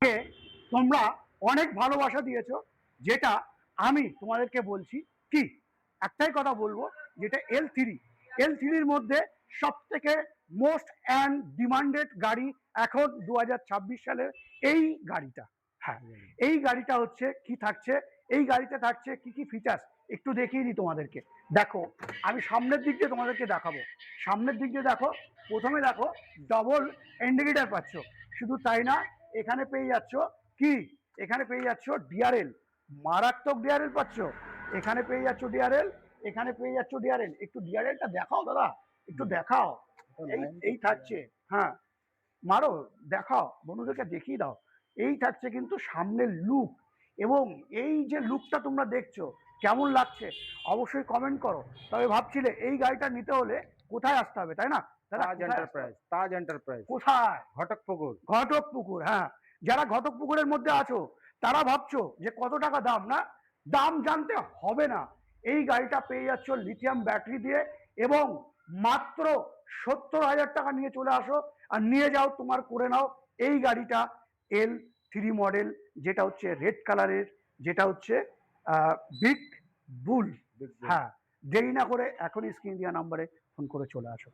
কে তোমরা অনেক ভালোবাসা দিয়েছো, যেটা আমি তোমাদেরকে বলছি কি একটাই কথা বলবো, যেটা এল থ্রির মধ্যে সব থেকে মোস্ট অ্যান্ড ডিমান্ডেড গাড়ি এখন 2026 সালের এই গাড়িটা। হ্যাঁ, এই গাড়িটা হচ্ছে কি থাকছে, এই গাড়িতে থাকছে কি কি ফিচার্স একটু দেখিয়ে দিই তোমাদেরকে। দেখো, আমি সামনের দিক দিয়ে তোমাদেরকে দেখাবো। সামনের দিক দিয়ে দেখো, প্রথমে দেখো ডবল ইন্ডিকেটার পাচ্ছ। শুধু তাই না, এখানে পেয়ে যাচ্ছ কি, এখানে পেয়ে যাচ্ছ ডিআরএল, মারাত্মক ডিআরএল পাচ্ছ। এখানে পেয়ে যাচ্ছ ডিআরএল, এখানে পেয়ে যাচ্ছ ডিআরএল। একটু ডিআরএলটা দেখাও দাদা, একটু দেখাও। এই এই থাকছে, হ্যাঁ মারো, দেখাও বন্ধুদেরকে দেখিয়ে দাও। এই থাকছে কিন্তু সামনের লুক, এবং এই যে লুকটা তোমরা দেখছো কেমন লাগছে অবশ্যই কমেন্ট করো। তবে ভাবছিলে এই গাড়িটা নিতে হলে কোথায় আসতে হবে, তাই না? তাজ এন্টারপ্রাইজ কোথায়? ঘটকপুকুর। ঘটকপুকুর, হ্যাঁ। যারা ঘটকপুকুরের মধ্যে আছো তারা ভাবছো যে কত টাকা দাম, না দাম জানতে হবে না। এই গাড়িটা পেয়ে যাচ্ছ লিথিয়াম ব্যাটারি দিয়ে, এবং মাত্র 70,000 টাকা নিয়ে চলে আসো আর নিয়ে যাও, তোমার করে নাও এই গাড়িটা। এল থ্রি মডেল, যেটা হচ্ছে রেড কালারের, যেটা হচ্ছে বিগ বুল। হ্যাঁ, দেরি না করে এখনই স্ক্রিন দেওয়া নাম্বারে ফোন করে চলে আসো।